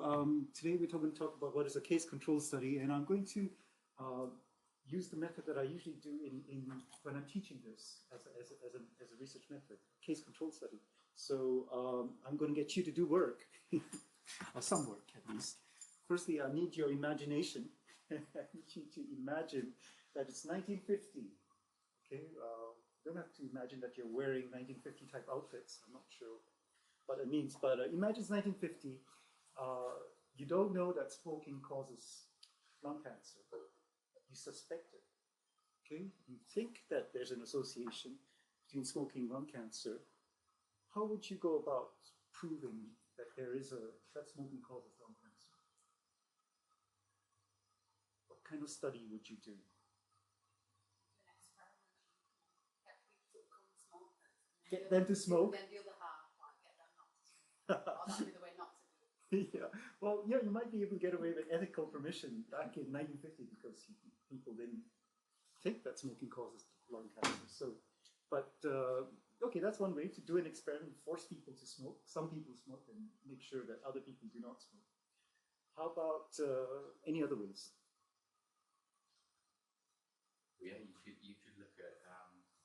Today we're going to talk about what is a case control study, and I'm going to use the method that I usually do when I'm teaching this as a research method, case control study. So I'm going to get you to do work, or some work at least. Firstly, I need your imagination. I need you to imagine that it's 1950. Okay, you don't have to imagine that you're wearing 1950 type outfits. I'm not sure what it means, but imagine it's 1950. You don't know that smoking causes lung cancer, but you suspect it. Okay, you think that there's an association between smoking and lung cancer. How would you go about proving that that smoking causes lung cancer? What kind of study would you do? Get them to smoke. Then the other half, like, get them not to smoke. Or that'd be the way not to do it. Yeah. Well, yeah, you might be able to get away with ethical permission back in 1950 because people didn't think that smoking causes lung cancer. So, but okay, that's one way to do an experiment: force people to smoke. Some people smoke, and make sure that other people do not smoke. How about any other ways? Yeah, you could look at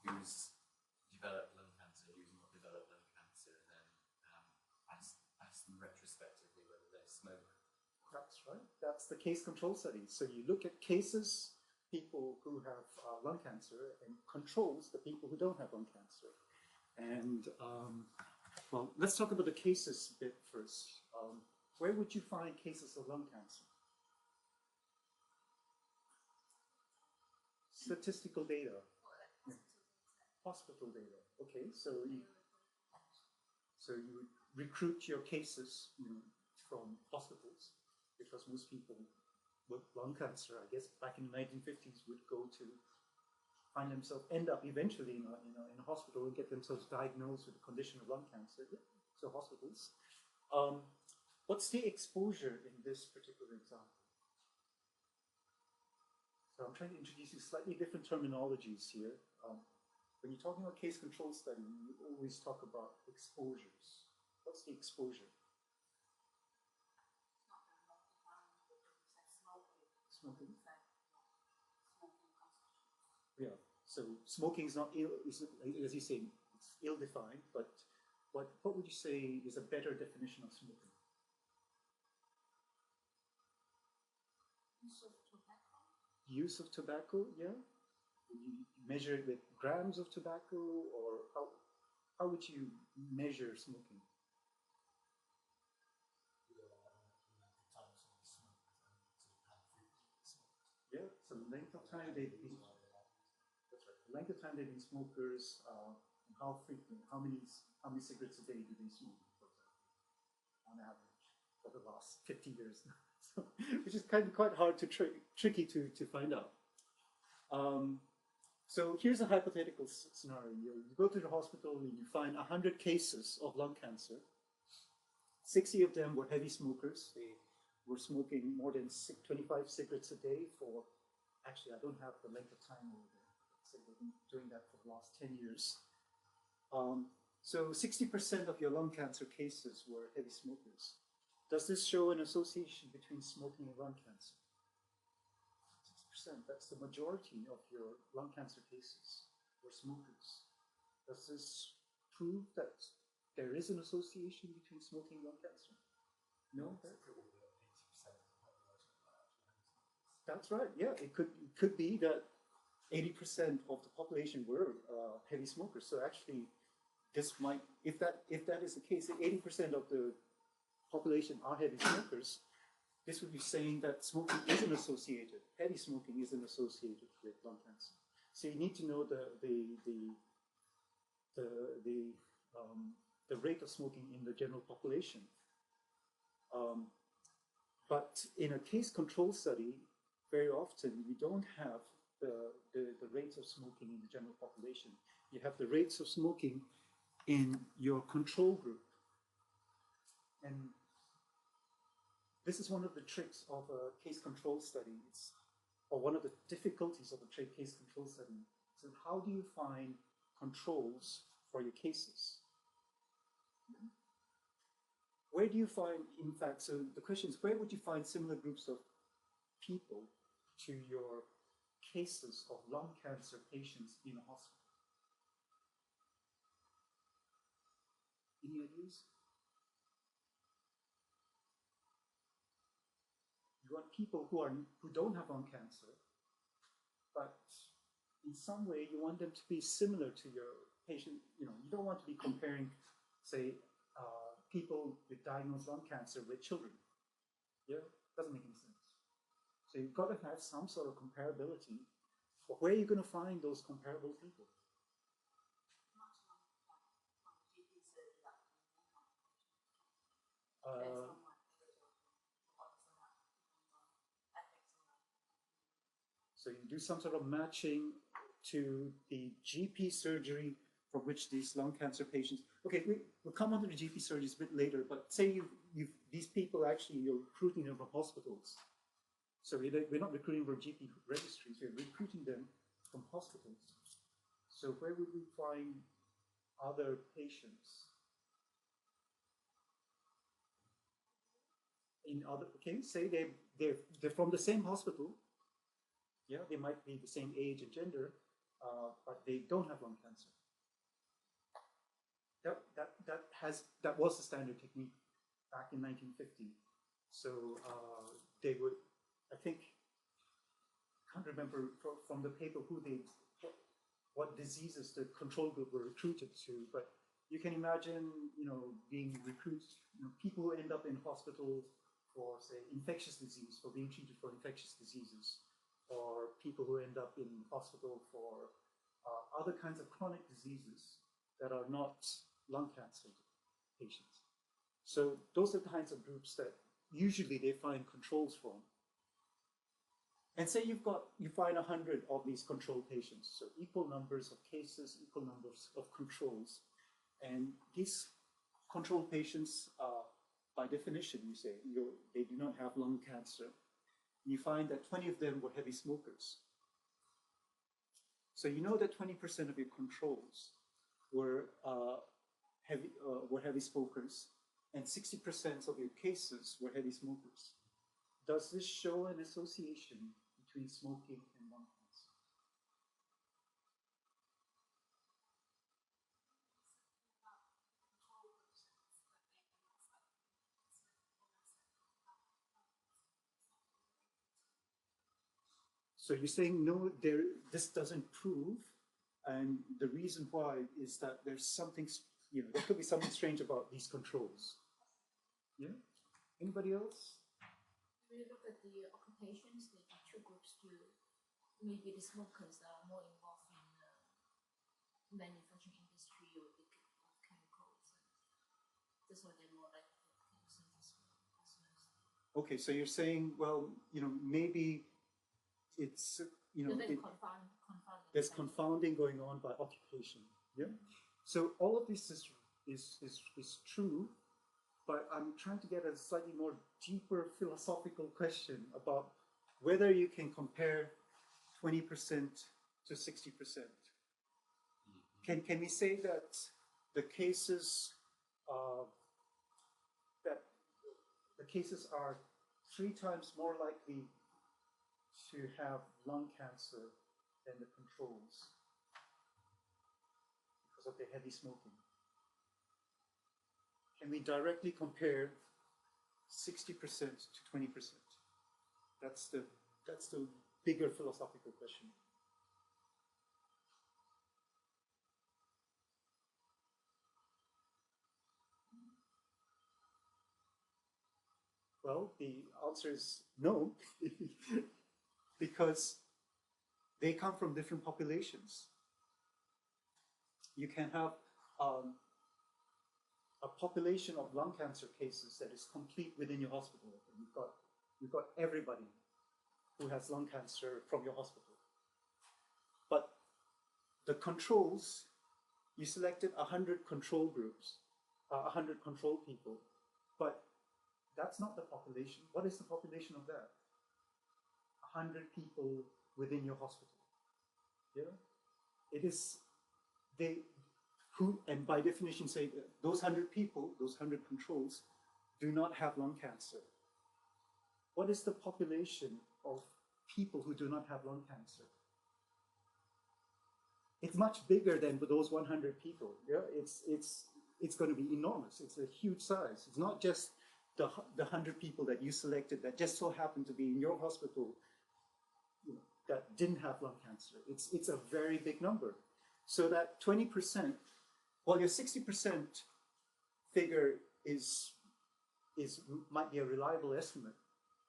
who's developed lung cancer, who's not developed lung cancer, and then ask them retrospectively whether they smoke. That's right. That's the case control study. So you look at cases, people who have lung cancer, and controls, the people who don't have lung cancer. And well, let's talk about the cases bit first. Where would you find cases of lung cancer? Statistical data. Yeah. Hospital data. Okay, so you would recruit your cases, from hospitals, because most people with lung cancer, I guess, back in the 1950s, would go to find themselves, end up eventually in a hospital and get themselves diagnosed with a condition of lung cancer. Yeah. So hospitals. What's the exposure in this particular example? So I'm trying to introduce you slightly different terminologies here. When you're talking about case control study, you always talk about exposures. What's the exposure? Smoking. Yeah. So smoking is not as you say, it's ill-defined. But what would you say is a better definition of smoking? Use of tobacco, yeah. You measure it with grams of tobacco, or how would you measure smoking? Yeah, so the length of time they've been. That's right. The length of time they've been smokers, and how frequent, how many cigarettes a day do they smoke, for example, on average for the last 50 years now. So, which is quite hard to tricky to find out. So here's a hypothetical scenario. You go to the hospital and you find 100 cases of lung cancer. 60 of them were heavy smokers. They were smoking more than 25 cigarettes a day for, actually I don't have the length of time over there. So they've been doing that for the last 10 years. So 60% of your lung cancer cases were heavy smokers. Does this show an association between smoking and lung cancer? 6%, that's the majority of your lung cancer cases were smokers. Does this prove that there is an association between smoking and lung cancer? No? That's right, yeah. It could be that 80% of the population were heavy smokers. So actually, this might, if that is the case, if 80% of the population are heavy smokers, this would be saying that smoking isn't associated, heavy smoking isn't associated with lung cancer. So you need to know the rate of smoking in the general population. But in a case control study, very often you don't have the rates of smoking in the general population. You have the rates of smoking in your control group. And this is one of the tricks of a case control study, or one of the difficulties of a case control study. So how do you find controls for your cases? where do you find, in fact, so the question is, where would you find similar groups of people to your cases of lung cancer patients in a hospital? Any ideas? You want people who don't have lung cancer, but in some way you want them to be similar to your patient. You don't want to be comparing, say, people with diagnosed lung cancer with children. Yeah, doesn't make any sense. So you've got to have some sort of comparability. But where are you going to find those comparable people? So you do some sort of matching to the GP surgery for which these lung cancer patients. Okay, we'll come on to the GP surgeries a bit later. But say these people actually you're recruiting them from hospitals. So we're not recruiting from GP registries. We're recruiting them from hospitals. So where would we find other patients? In other, okay, say they're from the same hospital. Yeah, they might be the same age and gender, but they don't have lung cancer. That was the standard technique back in 1950. So they would, I think, I can't remember from the paper what diseases the control group were recruited to, but you can imagine, being recruited, people who end up in hospital for, say, infectious disease, for being treated for infectious diseases, or people who end up in hospital for other kinds of chronic diseases that are not lung cancer patients. So those are the kinds of groups that usually they find controls from. And say you find 100 of these control patients, so equal numbers of cases, equal numbers of controls. And these control patients, by definition, you say, they do not have lung cancer. You find that 20 of them were heavy smokers. So you know that 20% of your controls were heavy smokers, and 60% of your cases were heavy smokers. Does this show an association between smoking and lung cancer? So you're saying no, this doesn't prove, and the reason why is that there's something, there could be something strange about these controls. Yeah? Anybody else? When you look at the occupations, the two groups too, maybe the smokers are more involved in the manufacturing industry or the chemicals. That's why they're more likely to have cancer as well. Okay, so you're saying, well, maybe it's, there's confounding going on by occupation. Yeah. So all of this is true, but I'm trying to get a slightly more deeper philosophical question about whether you can compare 20% to 60%. Can we say that the cases are 3 times more likely to have lung cancer than the controls because of the heavy smoking? Can we directly compare 60% to 20%? That's the bigger philosophical question. Well, the answer is no, because they come from different populations. You can have a population of lung cancer cases that is complete within your hospital. You've got everybody who has lung cancer from your hospital. But the controls, you selected 100 control groups, 100 control people, but that's not the population. What is the population of that? 100 people within your hospital. Yeah? It is, and by definition say those 100 people, those 100 controls, do not have lung cancer. What is the population of people who do not have lung cancer? It's much bigger than those 100 people. Yeah, it's going to be enormous. It's a huge size. It's not just the 100 people that you selected that just so happen to be in your hospital, you know, that didn't have lung cancer. It's a very big number. So that 20%, well, your 60% figure might be a reliable estimate.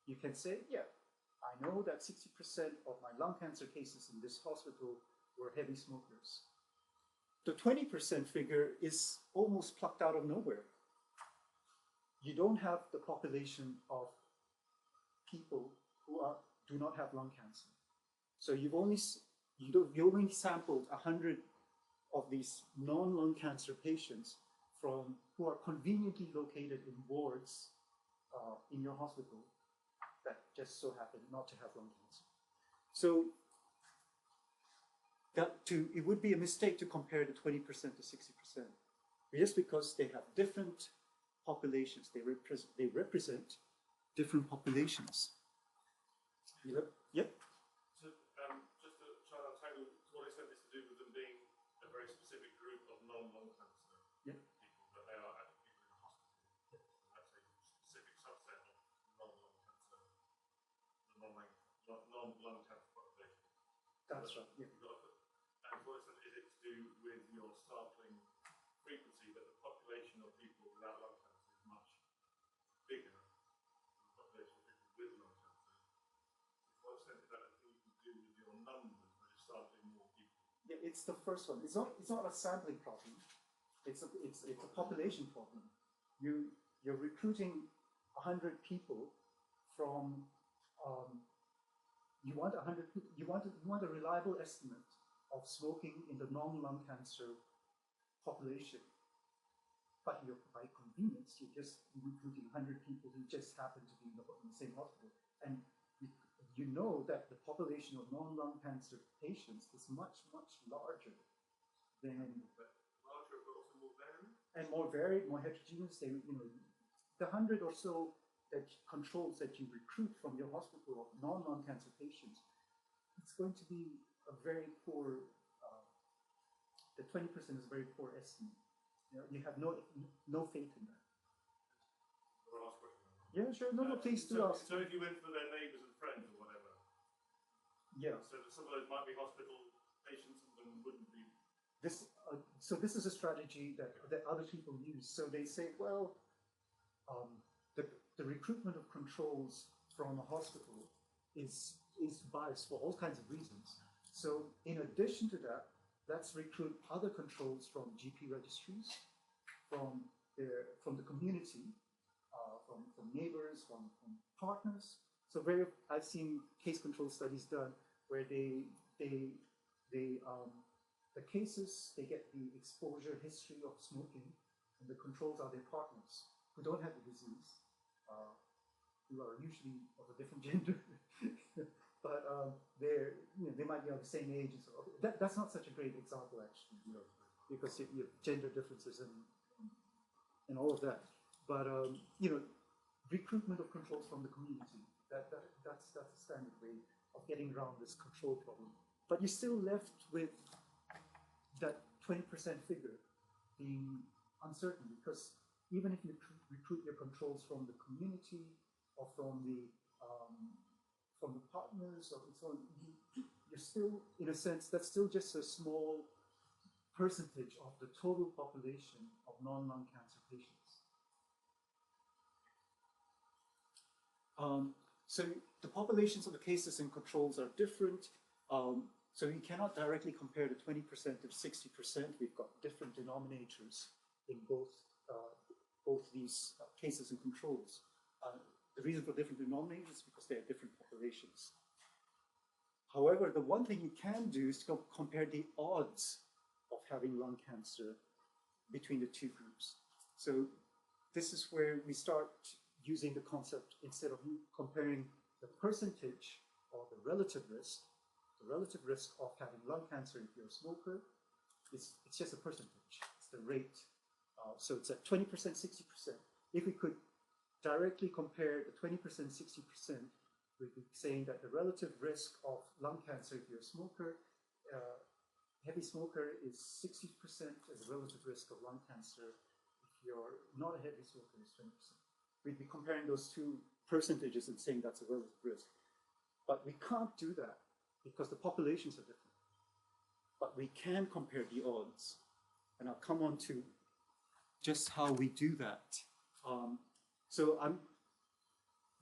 You can say, yeah, I know that 60% of my lung cancer cases in this hospital were heavy smokers. The 20% figure is almost plucked out of nowhere. You don't have the population of people who do not have lung cancer. So you only sampled 100 of these non-lung cancer patients who are conveniently located in wards in your hospital that just so happen not to have lung cancer. So it would be a mistake to compare the 20% to 60%, just because they have different populations. They represent different populations. Yep. So, just to try and untangle, to what extent is to do with them being a very specific group of non-lung cancer people, but they are actually people in a hospital. That's a specific subset of non-lung cancer, the non-lung cancer population. That's right. Yeah. And to what extent is it to do with your sampling frequency, that the population of people without lung cancer is much bigger than the population of people with lung cancer? To what extent is that a thing you can do with your numbers by just sampling more people? Yeah, it's the first one. It's not a sampling problem. It's a population problem. You're recruiting 100 people from. You want 100 people. You want a reliable estimate of smoking in the non-lung cancer population. But by convenience, you're just recruiting 100 people who just happen to be in the same hospital. And you know that the population of non-lung cancer patients is much, much larger than... Larger, but also more varied? And more varied, more heterogeneous. The 100 or so controls that you recruit from your hospital of non-lung cancer patients, it's going to be a very poor... the 20% is a very poor estimate. You have no faith in that. One last question. Yeah, sure. No, please do ask. So if you went for their neighbours and friends or whatever, yeah. So some of those might be hospital patients, some of them wouldn't be. So this is a strategy that other people use. So they say, well, the recruitment of controls from a hospital is biased for all kinds of reasons. So in addition to that, let's recruit other controls from GP registries, from the community, from neighbors, from partners. So I've seen case control studies done where the cases, they get the exposure history of smoking, and the controls are their partners who don't have the disease, who are usually of a different gender. But they might be of the same age. And so that's not such a great example, actually, because you have gender differences and all of that. But recruitment of controls from the community, that's a standard way of getting around this control problem. But you're still left with that 20% figure being uncertain, because even if you recruit your controls from the community or from the partners or so on, you're still, in a sense, that's still just a small percentage of the total population of non-lung cancer patients. So the populations of the cases and controls are different. So you cannot directly compare the 20% to 60%. We've got different denominators in both these cases and controls. The reason for different denominators is because they are different populations. However, the one thing you can do is to compare the odds of having lung cancer between the two groups. So this is where we start using the concept, instead of comparing the percentage or the relative risk of having lung cancer if you're a smoker, it's just a percentage, it's the rate. So it's at 20%, 60%. If we could directly compare the 20%, 60%, we'd be saying that the relative risk of lung cancer if you're a smoker, heavy smoker is 60%, and the relative risk of lung cancer if you're not a heavy smoker is 20%. We'd be comparing those two percentages and saying that's a relative risk. But we can't do that because the populations are different. But we can compare the odds. And I'll come on to just how we do that.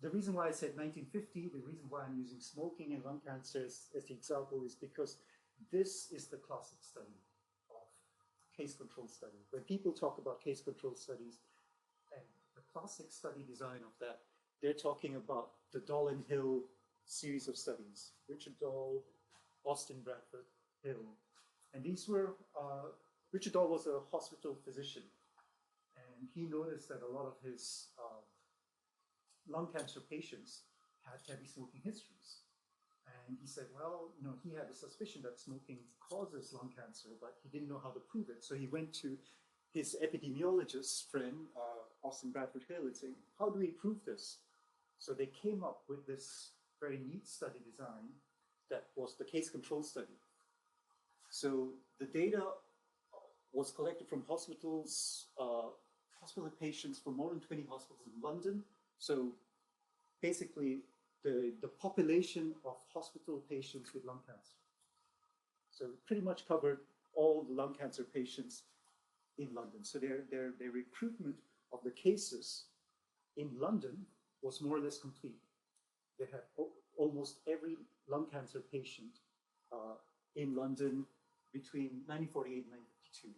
The reason why I said 1950, the reason why I'm using smoking and lung cancer as the example is because this is the classic study of case control study. When people talk about case control studies and the classic study design of that, they're talking about the Doll and Hill series of studies. Richard Doll, Austin Bradford Hill. And these were, Richard Doll was a hospital physician. And he noticed that a lot of his lung cancer patients had heavy smoking histories. And he said, well, you know, he had a suspicion that smoking causes lung cancer, but he didn't know how to prove it. So he went to his epidemiologist friend, Austin Bradford Hill, and said, how do we prove this? So they came up with this very neat study design that was the case control study. So the data was collected from hospitals, hospital patients from more than 20 hospitals in London. So basically, the population of hospital patients with lung cancer. So it pretty much covered all the lung cancer patients in London. So their recruitment of the cases in London was more or less complete. They had almost every lung cancer patient in London between 1948 and 1952.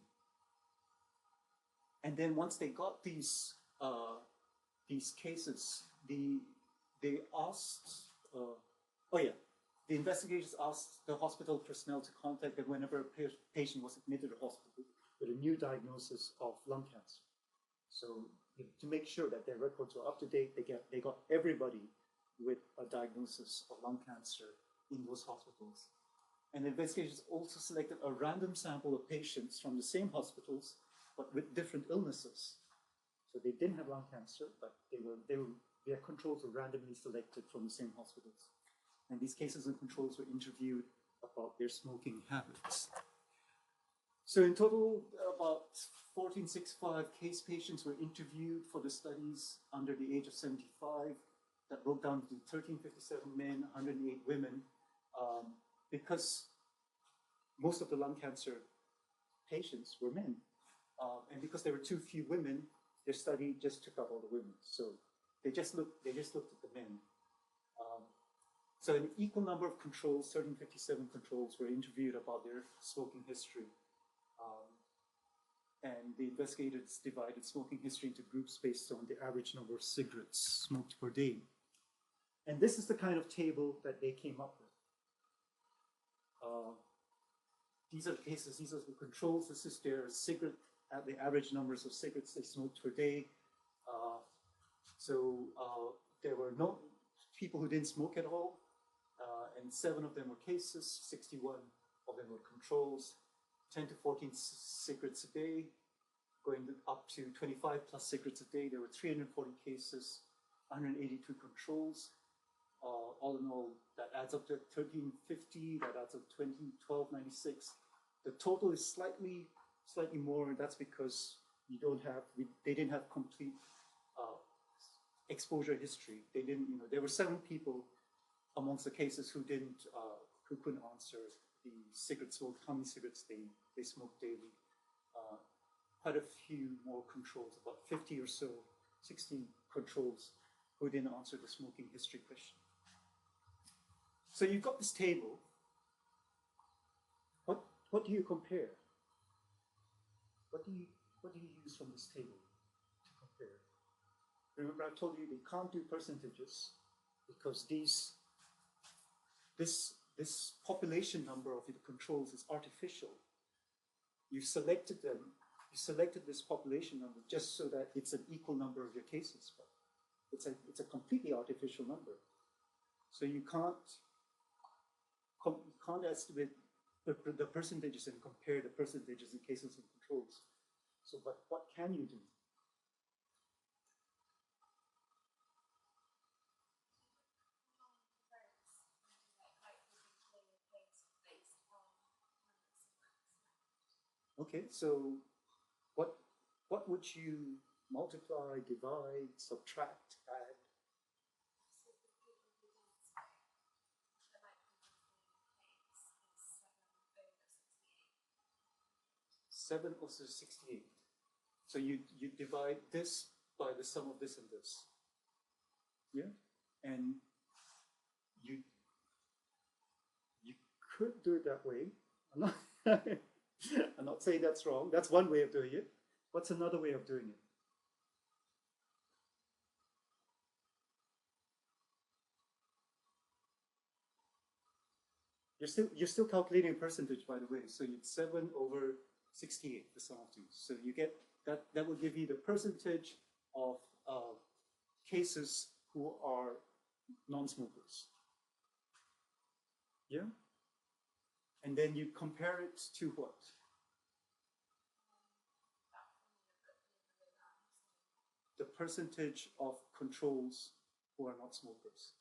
And then once they got these cases, they asked, the investigators asked the hospital personnel to contact them whenever a patient was admitted to hospital with a new diagnosis of lung cancer. So to make sure that their records were up to date, they got everybody with a diagnosis of lung cancer in those hospitals. And the investigators also selected a random sample of patients from the same hospitals, but with different illnesses. So they didn't have lung cancer, but their controls were randomly selected from the same hospitals. And these cases and controls were interviewed about their smoking habits. So in total, about 1465 case patients were interviewed for the studies under the age of 75. That broke down to 1357 men, 108 women, because most of the lung cancer patients were men. And because there were too few women, their study just took up all the women. So they just looked at the men. So an equal number of controls, 1357 controls, were interviewed about their smoking history. And the investigators divided smoking history into groups based on the average number of cigarettes smoked per day. And this is the kind of table that they came up with. These are the cases, these are the controls. This is their the average numbers of cigarettes they smoked per day. There were no people who didn't smoke at all, and 7 of them were cases, 61 of them were controls, 10 to 14 cigarettes a day, going up to 25 plus cigarettes a day. There were 340 cases, 182 controls. All in all, that adds up to 1350, that adds up to 1296. The total is slightly more, and that's because they didn't have complete exposure history. They didn't, there were 7 people amongst the cases who couldn't answer the cigarette smoke, how many cigarettes they smoked daily. Quite a few more controls, about 50 or so, 16 controls who didn't answer the smoking history question. So you've got this table. What do you compare? What do you use from this table to compare? Remember, I told you they can't do percentages because this population number of the controls is artificial. You selected this population number just so that it's an equal number of your cases, but it's a completely artificial number. So you can't estimate the percentages and compare the percentages in cases and controls. So, but what can you do? Okay, so what would you multiply, divide, subtract, add? Seven over 68. So you divide this by the sum of this and this. Yeah? And you could do it that way. I'm not saying that's wrong. That's one way of doing it. What's another way of doing it? You're still calculating a percentage, by the way. So it's 7 over 68, the sum of two. So you get that will give you the percentage of cases who are non-smokers. Yeah? And then you compare it to what? The percentage of controls who are not smokers.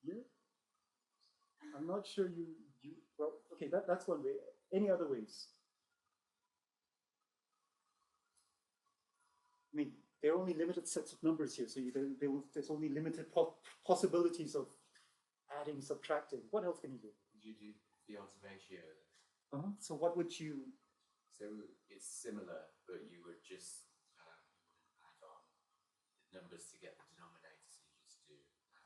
Yeah? I'm not sure well, okay, that's one way. Any other ways? I mean, there are only limited sets of numbers here, so there's only limited possibilities of adding, subtracting. What else can you do? You do the odds ratio. So what would you? So it's similar, but you would just add on the numbers to get the denominator. So you just do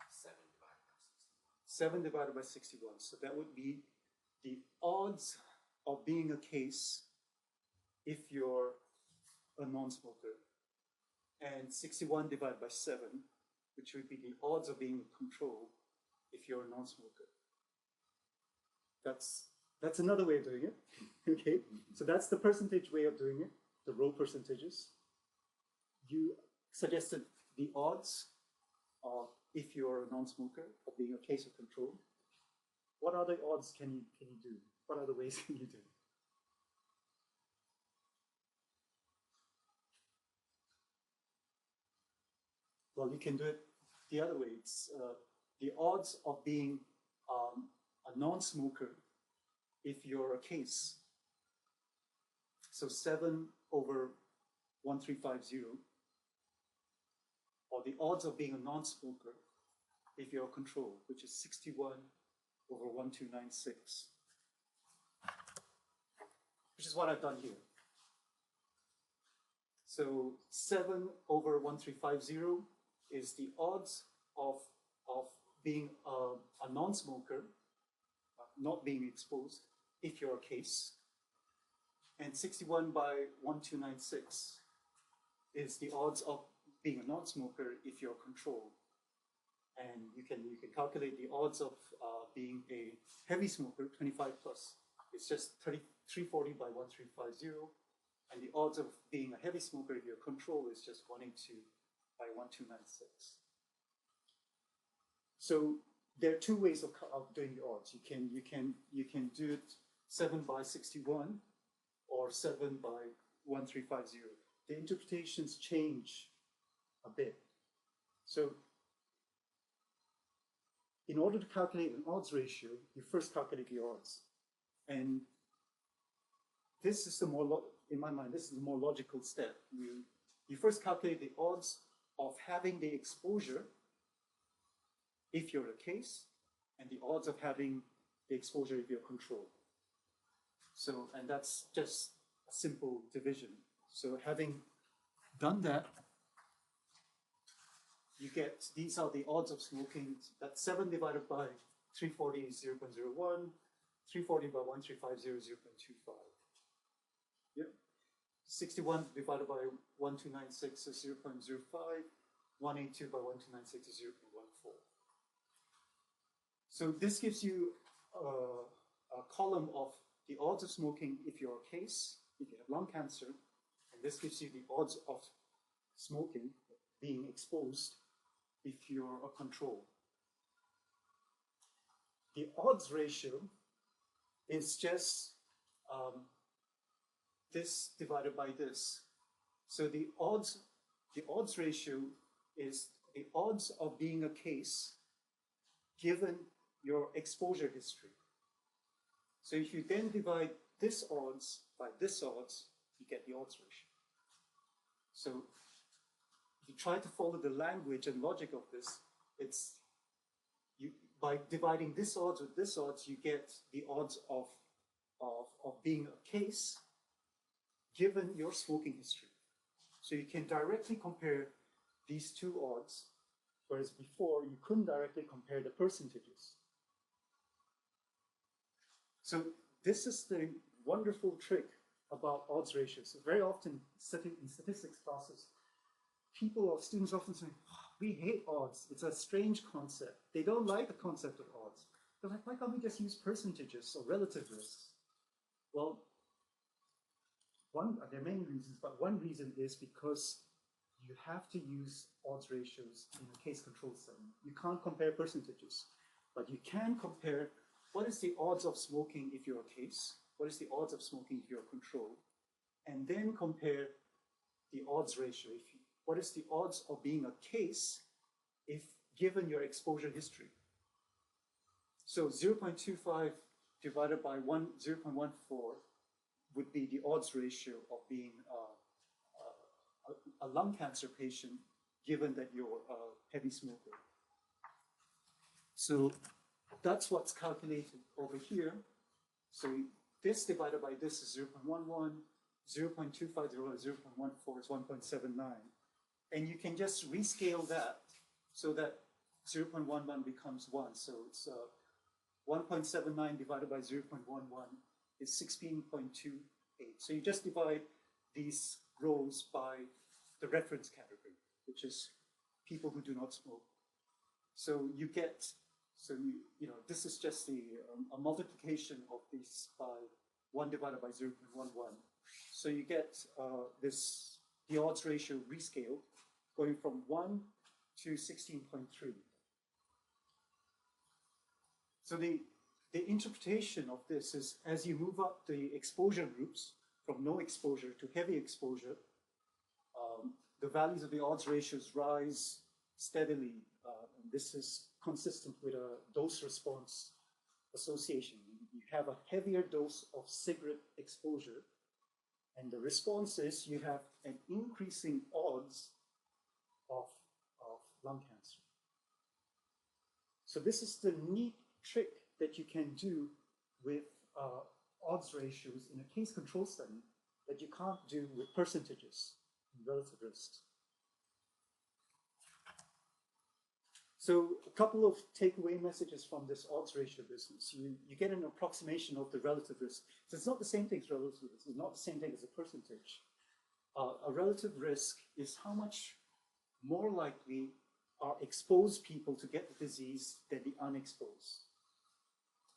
7 divided by 61. 7 divided by 61. So that would be the odds of being a case if you're a non-smoker, and 61 divided by 7, which would be the odds of being a control if you're a non-smoker. That's another way of doing it. Okay, so that's the percentage way of doing it, the row percentages. You suggested the odds of if you're a non-smoker of being a case of control. What other odds can you do? What other ways can you do? Well, you can do it the other way. It's the odds of being a non-smoker if you're a case. So 7 over 1350, or the odds of being a non-smoker if you're a control, which is 61 over 1296, which is what I've done here. So 7 over 1350 is the odds of being a non-smoker, not being exposed, if you're a case. And 61 by 1296 is the odds of being a non-smoker if you're a control. And you can calculate the odds of being a heavy smoker, 25 plus. It's just 340 by 1350. And the odds of being a heavy smoker if you're a control is just 182 by 1296. So there are two ways of doing the odds. You can do it 7 by 61 or 7 by 1350. The interpretations change a bit. So in order to calculate an odds ratio, you first calculate the odds. And this is in my mind, this is the more logical step. You first calculate the odds of having the exposure if you're a case, and the odds of having the exposure if you're control. So, and that's just a simple division. So having done that, you get, these are the odds of smoking. That's 7 divided by 340 is 0.01, 340 by 1350 is 0.25. Yep. 61 divided by 1296 is 0.05, 182 by 1296 is 0.14. So this gives you a column of the odds of smoking if you're a case, if you have lung cancer, and this gives you the odds of smoking, being exposed, if you're a control. The odds ratio is just this divided by this. So the odds ratio is the odds of being a case given your exposure history. So if you then divide this odds by this odds, you get the odds ratio. So if you try to follow the language and logic of this, it's by dividing this odds with this odds, you get the odds of being a case given your smoking history. So you can directly compare these two odds, whereas before you couldn't directly compare the percentages. So this is the wonderful trick about odds ratios. So very often in statistics classes, people or students often say, oh, we hate odds. It's a strange concept. They don't like the concept of odds. They're like, why can't we just use percentages or relative risks? Well, there are many reasons, but one reason is because you have to use odds ratios in a case control study. You can't compare percentages, but you can compare what is the odds of smoking if you're a case, what is the odds of smoking if you're a control, and then compare the odds ratio. What is the odds of being a case if given your exposure history? So 0.25 divided by 0.14 would be the odds ratio of being a lung cancer patient, given that you're a heavy smoker. So that's what's calculated over here. So this divided by this is 0.11, 0.25 divided by 0.14 is 1.79. And you can just rescale that so that 0.11 becomes 1. So it's 1.79 divided by 0.11 is 16.28. So you just divide these rows by the reference category, which is people who do not smoke. So you get, this is just a multiplication of these by 1 divided by 0.11. So you get the odds ratio rescaled, going from 1 to 16.3. So the interpretation of this is as you move up the exposure groups from no exposure to heavy exposure, the values of the odds ratios rise steadily. And this is consistent with a dose-response association. You have a heavier dose of cigarette exposure, and the response is you have an increasing odds of lung cancer. So this is the neat trick that you can do with odds ratios in a case control study that you can't do with percentages and relative risks. So a couple of takeaway messages from this odds ratio business. You get an approximation of the relative risk. So it's not the same thing as relative risk. It's not the same thing as a percentage. A relative risk is how much more likely are exposed people to get the disease than the unexposed.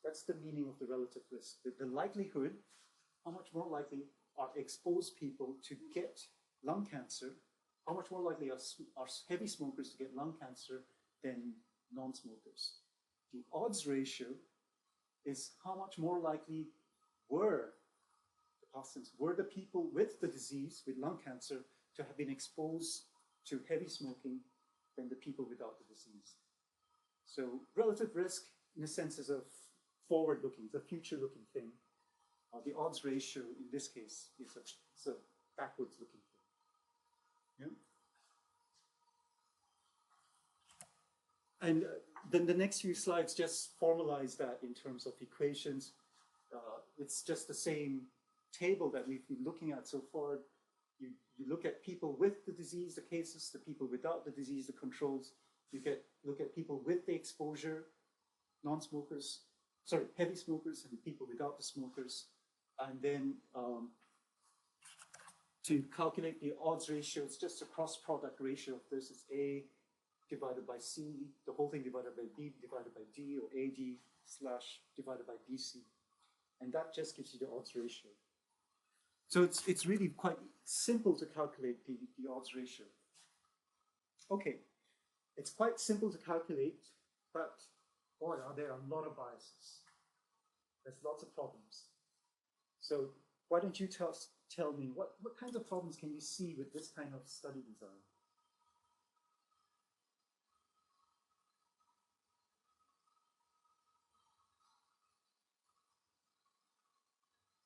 That's the meaning of the relative risk. The likelihood, how much more likely are exposed people to get lung cancer, how much more likely are heavy smokers to get lung cancer than non-smokers. The odds ratio is how much more likely were the people with the disease, with lung cancer, to have been exposed to heavy smoking than the people without the disease. So relative risk, in a sense, is a forward-looking, it's a future-looking thing. The odds ratio, in this case, is a backwards-looking thing. Yeah? And then the next few slides just formalize that in terms of equations. It's just the same table that we've been looking at so far. You look at people with the disease, the cases, the people without the disease, the controls. You look at people with the exposure, non-smokers, sorry, heavy smokers, and people without the smokers. And then to calculate the odds ratio, it's just a cross-product ratio of this. It's A divided by C, the whole thing divided by B divided by D, or AD / divided by BC. And that just gives you the odds ratio. So it's really quite simple to calculate the odds ratio. Okay, it's quite simple to calculate, but boy, are there a lot of biases. There's lots of problems. So why don't you tell me, what kinds of problems can you see with this kind of study design?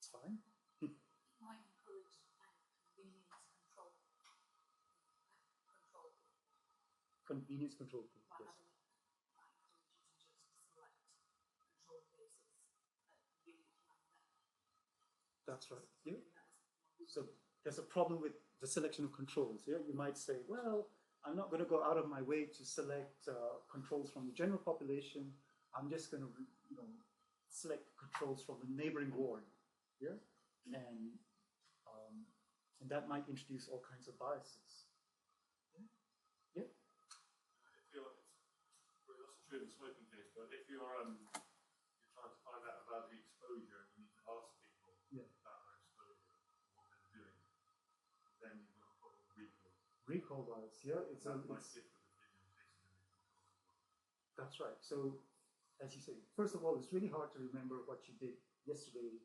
it's fine. Might encourage convenience control. Convenience control group, But yes. I would encourage you to just select control cases convenient like that. That's right. Yeah. And that's So there's a problem with the selection of controls. Yeah, you might say, well, I'm not going to go out of my way to select controls from the general population. I'm just going to, select controls from the neighboring ward. Yeah, and that might introduce all kinds of biases. Yeah. Yeah. If you're, well, that's true in the smoking case, but if you're trying to find out about the exposure and you need to ask people about their exposure, what they're doing, then you've got a problem with recall. Recall bias, yeah, it's that might differ between the cases and the controls. That's right. So, as you say, first of all, it's really hard to remember what you did yesterday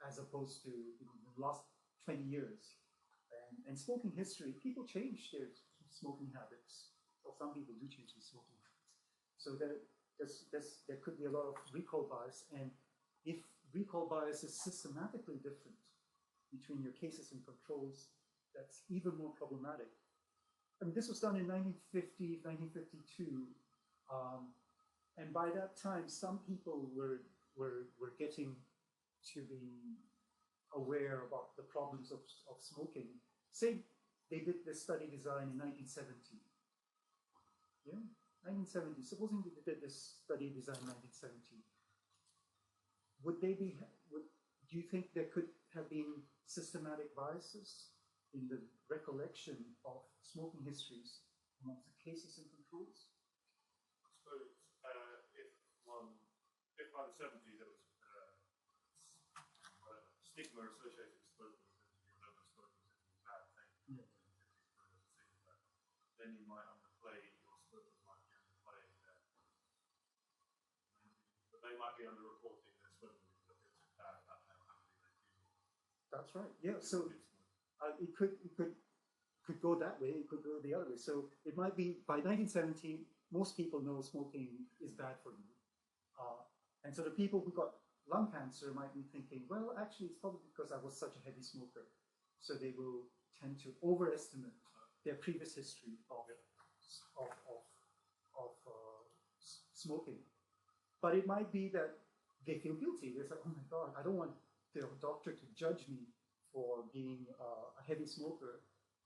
as opposed to the last 20 years. And smoking history, people change their smoking habits, or some people do change their smoking habits. So there could be a lot of recall bias, and if recall bias is systematically different between your cases and controls, that's even more problematic. I mean, this was done in 1950, 1952, and by that time, some people were getting to be aware about the problems of smoking. Say they did this study design in 1970. Yeah, 1970. Supposing they did this study design in 1970, do you think there could have been systematic biases in the recollection of smoking histories amongst the cases and controls? I suppose if by the 70s there was stigma associated with smoking because you know that smoking is a bad thing. Yeah. Then you might underplay, your smokers might be underplaying but they might be underreporting their smoking because it's bad about how happily they feel. That's right. Yeah. So it could go that way. It could go the other way. So it might be by 1970, most people know smoking is bad for you, and so the people who got lung cancer might be thinking, well, actually, it's probably because I was such a heavy smoker. So they will tend to overestimate their previous history of smoking. But it might be that they feel guilty. They say, oh my God, I don't want the doctor to judge me for being a heavy smoker.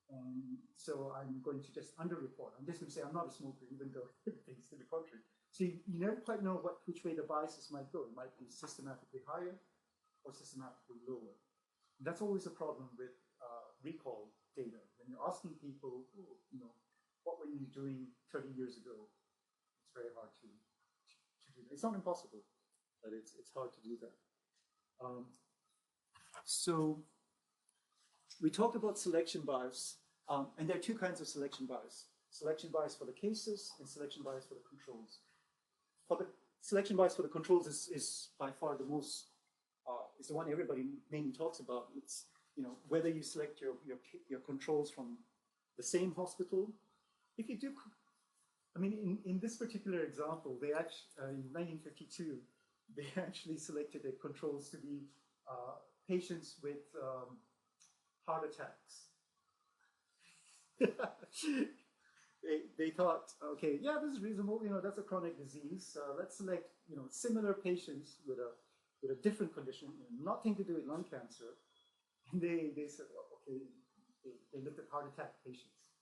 And so I'm going to just underreport. I'm just going to say I'm not a smoker, even though everything's to the contrary. So you never quite know which way the biases might go. It might be systematically higher or systematically lower. That's always a problem with recall data. When you're asking people, what were you doing 30 years ago? It's very hard to do that. It's not impossible, but it's hard to do that. So we talked about selection bias, and there are two kinds of selection bias. Selection bias for the cases and selection bias for the controls. For the selection bias for the controls is by far the most, is the one everybody mainly talks about. It's, whether you select your controls from the same hospital. If you do, I mean, in this particular example, they actually, in 1952, they actually selected the controls to be patients with heart attacks. They thought, okay, yeah, this is reasonable. That's a chronic disease. Let's select, similar patients with a different condition, nothing to do with lung cancer. And they said, well, okay, they looked at heart attack patients.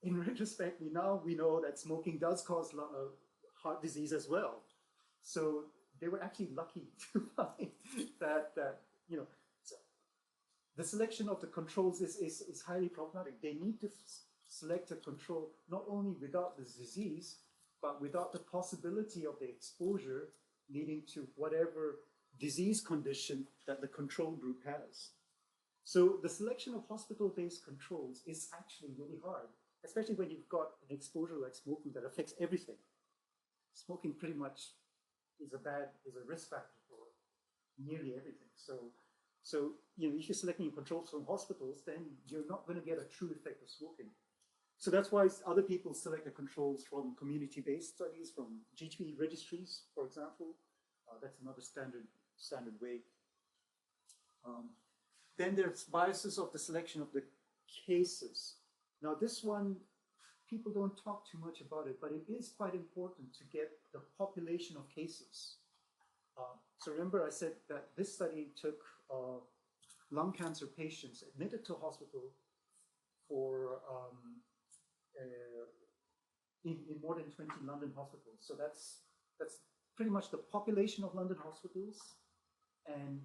In retrospect, we know that smoking does cause heart disease as well. So they were actually lucky to find that so the selection of the controls is highly problematic. They need to select a control not only without the disease, but without the possibility of the exposure leading to whatever disease condition that the control group has. So the selection of hospital-based controls is actually really hard, especially when you've got an exposure like smoking that affects everything. Smoking pretty much is a risk factor for nearly everything. So if you're selecting controls from hospitals, then you're not going to get a true effect of smoking. So that's why other people select the controls from community-based studies, from GP registries, for example. That's another standard way. Then there's biases of the selection of the cases. Now this one, people don't talk too much about it, but it is quite important to get the population of cases. So remember I said that this study took lung cancer patients admitted to hospital for in more than 20 London hospitals. So that's pretty much the population of London hospitals. And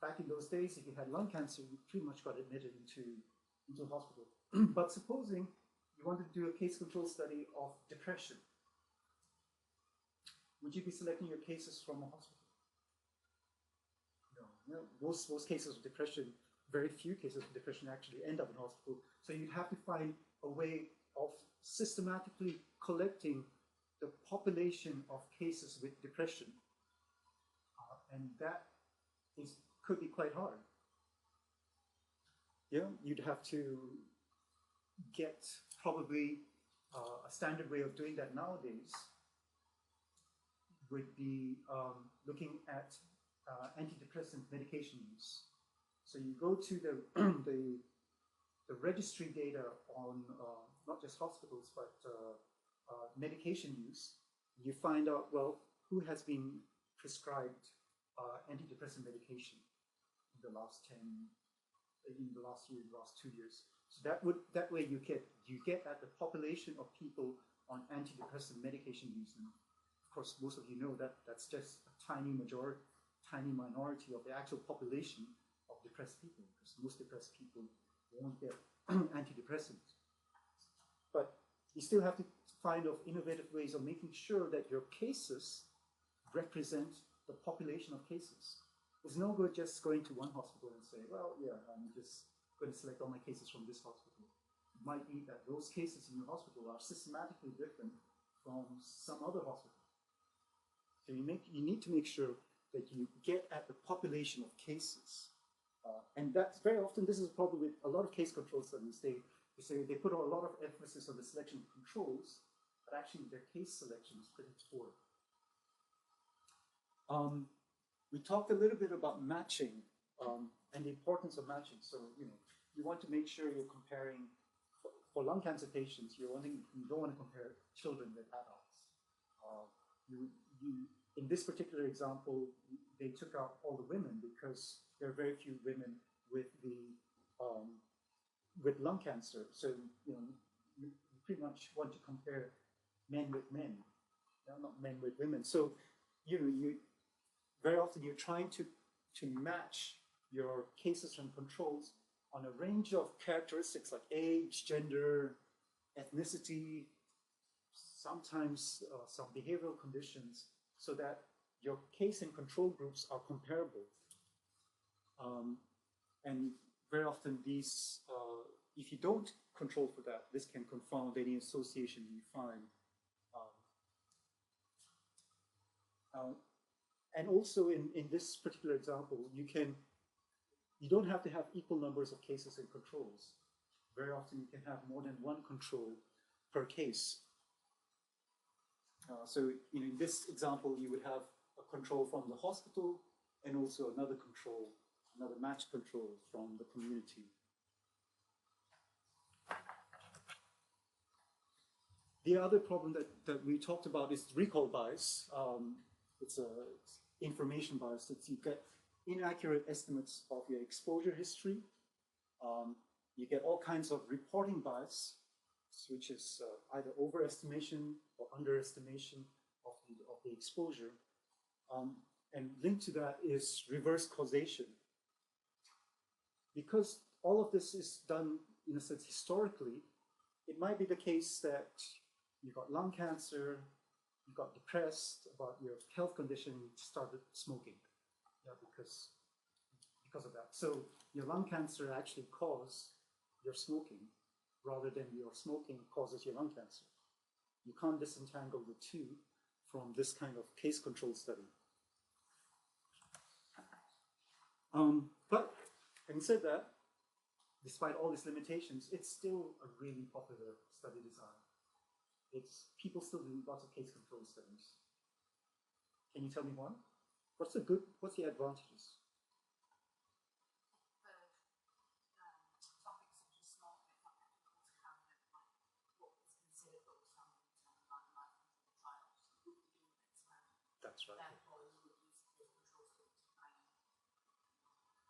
back in those days, if you had lung cancer, you pretty much got admitted into hospital. But supposing you wanted to do a case control study of depression, would you be selecting your cases from a hospital? No. Most cases of depression, very few cases of depression actually end up in hospital. So you'd have to find a way of systematically collecting the population of cases with depression. And that could be quite hard. Yeah, you'd have to get probably a standard way of doing that nowadays would be looking at antidepressant medication use. So you go to the registry data on not just hospitals, but medication use. You find out, well, who has been prescribed antidepressant medication in the last year, the last 2 years. So that way you get at the population of people on antidepressant medication use. And of course, most of you know that that's just a tiny minority of the actual population of depressed people, because most depressed people won't get antidepressants. But you still have to find innovative ways of making sure that your cases represent the population of cases. It's no good just going to one hospital and say, well, yeah, I'm just going to select all my cases from this hospital. It might be that those cases in your hospital are systematically different from some other hospital. So you need to make sure that you get at the population of cases. And that's very often, this is a problem with a lot of case control studies. They put a lot of emphasis on the selection of controls, but actually their case selection is pretty poor. We talked a little bit about matching and the importance of matching. So, you want to make sure you're comparing, for lung cancer patients, you don't want to compare children with adults. In this particular example, they took out all the women because there are very few women with lung cancer. So, you pretty much want to compare men with men, not men with women. So, very often you're trying to match your cases and controls on a range of characteristics like age, gender, ethnicity, sometimes some behavioral conditions, so that your case and control groups are comparable. And very often these, if you don't control for that, this can confound any association you find. And also in this particular example, you don't have to have equal numbers of cases and controls. Very often you can have more than one control per case. So in this example, you would have a control from the hospital and also another match control from the community. The other problem that we talked about is recall bias. It's information bias. You get inaccurate estimates of your exposure history. You get all kinds of reporting bias, which is either overestimation or underestimation of the exposure. And linked to that is reverse causation. Because all of this is done, in a sense, historically, it might be the case that you got lung cancer, you got depressed about your health condition, you started smoking, because of that. So your lung cancer actually caused your smoking, rather than your smoking causes your lung cancer. You can't disentangle the two from this kind of case control study. But having said that, despite all these limitations, it's still a really popular study design. People still do lots of case control studies. Can you tell me why? What's the advantages? That's right. Therefore, you would use case control study to try and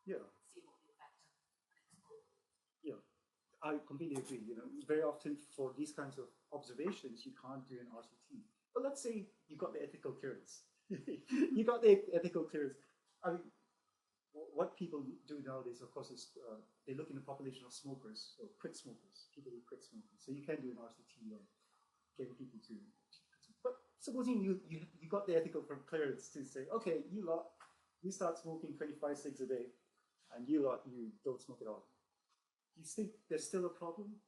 Yeah. see what the effect of exposure. Yeah, I completely agree. You know, very often for these kinds of observations, you can't do an RCT. But let's say you got the ethical clearance. You got the ethical clearance. I mean, what people do nowadays, of course, is they look in the population of smokers, so quit smokers, people who quit smoking. So you can do an RCT on getting people to. But supposing you got the ethical clearance to say, okay, you lot, you start smoking 25 cigs a day, and you lot, you don't smoke at all. Do you think there's still a problem?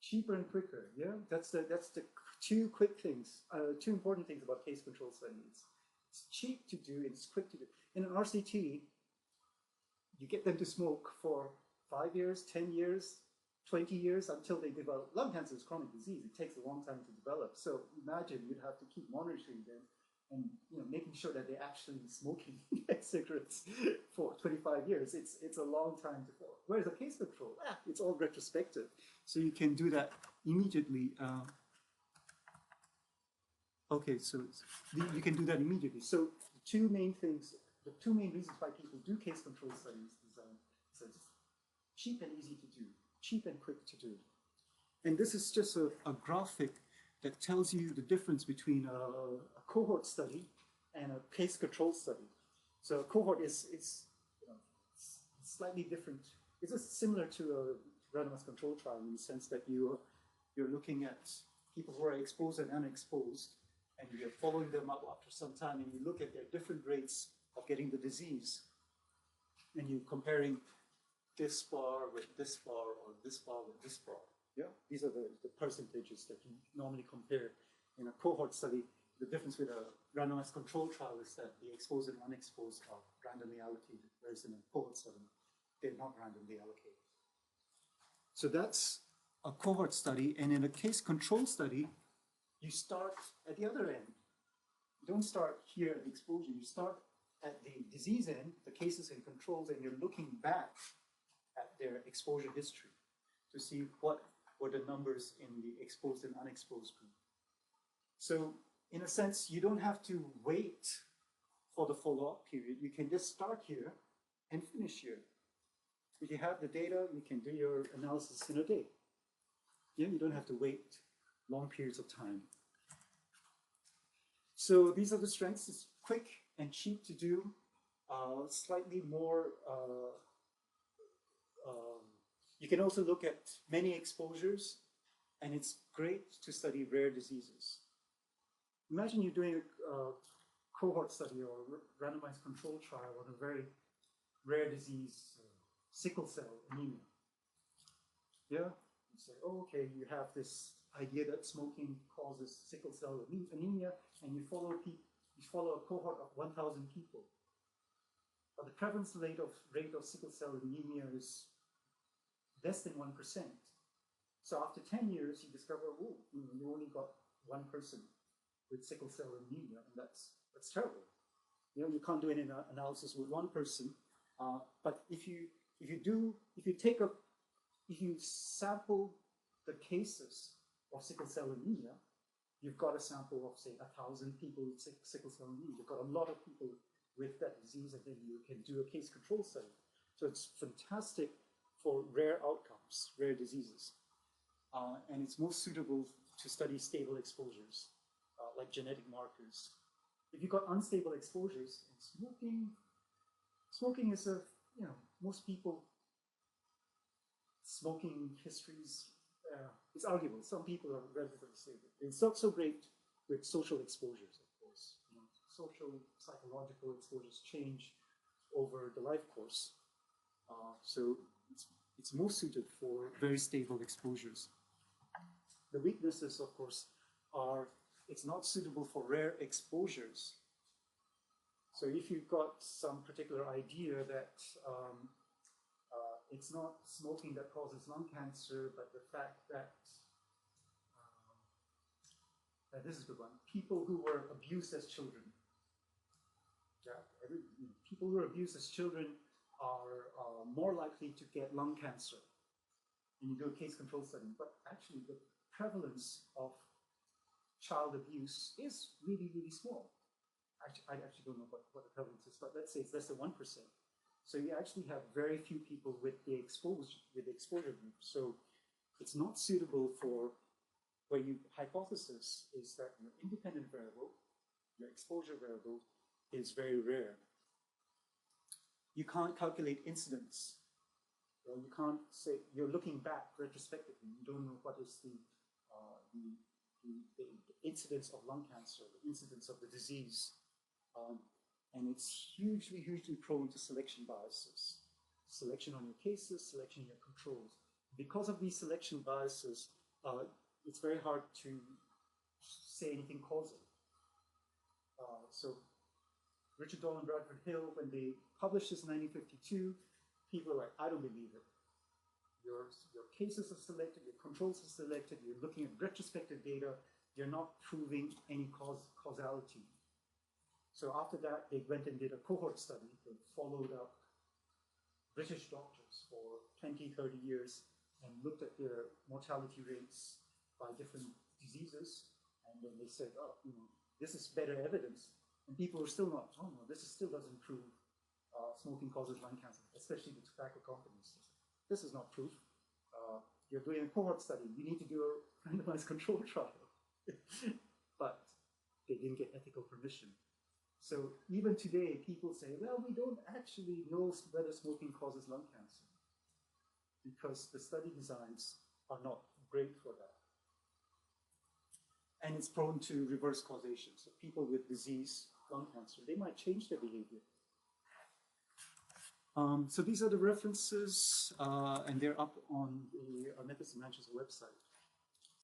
Cheaper and quicker, yeah. That's the two quick things, two important things about case control studies. It's cheap to do, it's quick to do. In an RCT, you get them to smoke for 5 years, 10 years, 20 years until they develop. Lung cancer is chronic disease. It takes a long time to develop. So imagine you'd have to keep monitoring them and making sure that they're actually smoking cigarettes for 25 years. It's a long time to follow. Whereas a case control, it's all retrospective. So you can do that immediately. Okay, so you can do that immediately. So the two main things, the two main reasons why people do case control studies is it's cheap and easy to do, cheap and quick to do. And this is just a graphic that tells you the difference between a cohort study and a case control study. So a cohort is slightly different. It's just similar to a randomized control trial in the sense that you're looking at people who are exposed and unexposed, and you're following them up after some time, and you look at their different rates of getting the disease, and you're comparing this bar with this bar or this bar with this bar. Yeah, these are the percentages that you normally compare in a cohort study. The difference with a randomized control trial is that the exposed and unexposed are randomly allocated, whereas in a cohort study, they're not randomly allocated. So that's a cohort study, and in a case control study, you start at the other end. You don't start here at the exposure, you start at the disease end, the cases and controls, and you're looking back at their exposure history to see what were the numbers in the exposed and unexposed group. So in a sense, you don't have to wait for the follow-up period. You can just start here and finish here. If you have the data, you can do your analysis in a day. Yeah, you don't have to wait long periods of time. So these are the strengths. It's quick and cheap to do, slightly more. You can also look at many exposures, and it's great to study rare diseases. Imagine you're doing a cohort study or a randomized control trial on a very rare disease, sickle cell anemia. Yeah, you say, oh, okay, you have this idea that smoking causes sickle cell anemia, and you follow a cohort of 1,000 people. But the prevalence rate of sickle cell anemia is less than 1%. So after 10 years, you discover, oh, you only got one person with sickle cell anemia, and that's terrible. You can't do any analysis with one person. But if you sample the cases of sickle cell anemia, you've got a sample of, say, 1,000 people with sickle cell anemia. You've got a lot of people with that disease, and then you can do a case control study. So it's fantastic for rare outcomes, rare diseases. And it's most suitable to study stable exposures, like genetic markers. If you've got unstable exposures, and smoking is most people, smoking histories, it's arguable. Some people are relatively stable. It's not so great with social exposures, of course. Social, psychological exposures change over the life course. So it's most suited for very stable exposures. The weaknesses, of course, are it's not suitable for rare exposures. So if you've got some particular idea that it's not smoking that causes lung cancer, but the fact that, this is a good one, people who were abused as children. Yeah, people who are abused as children are more likely to get lung cancer. And you do a case control study. But actually, the prevalence of child abuse is really, really small. I actually don't know what the prevalence is, but let's say it's less than 1%. So you actually have very few people with the exposure group. So it's not suitable for where your hypothesis is that your independent variable, your exposure variable, is very rare. You can't calculate incidence. Or you can't say, you're looking back retrospectively. You don't know what is the incidence of lung cancer, the incidence of the disease. And it's hugely, hugely prone to selection biases. Selection on your cases, selection on your controls. Because of these selection biases, it's very hard to say anything causal. So Richard Doll and Bradford Hill, when they published this in 1952, people are like, I don't believe it. Your cases are selected, your controls are selected, you're looking at retrospective data, you're not proving any causality. So after that, they went and did a cohort study. They followed up British doctors for 20, 30 years and looked at their mortality rates by different diseases. And then they said, oh, this is better evidence. And people were still not, oh no, this still doesn't prove smoking causes lung cancer, especially the tobacco companies. This is not proof. You're doing a cohort study. You need to do a randomized control trial. But they didn't get ethical permission. So even today, people say, well, we don't actually know whether smoking causes lung cancer because the study designs are not great for that. And it's prone to reverse causation. So people with disease, lung cancer, they might change their behavior. So these are the references, and they're up on the Methods of Manchester website.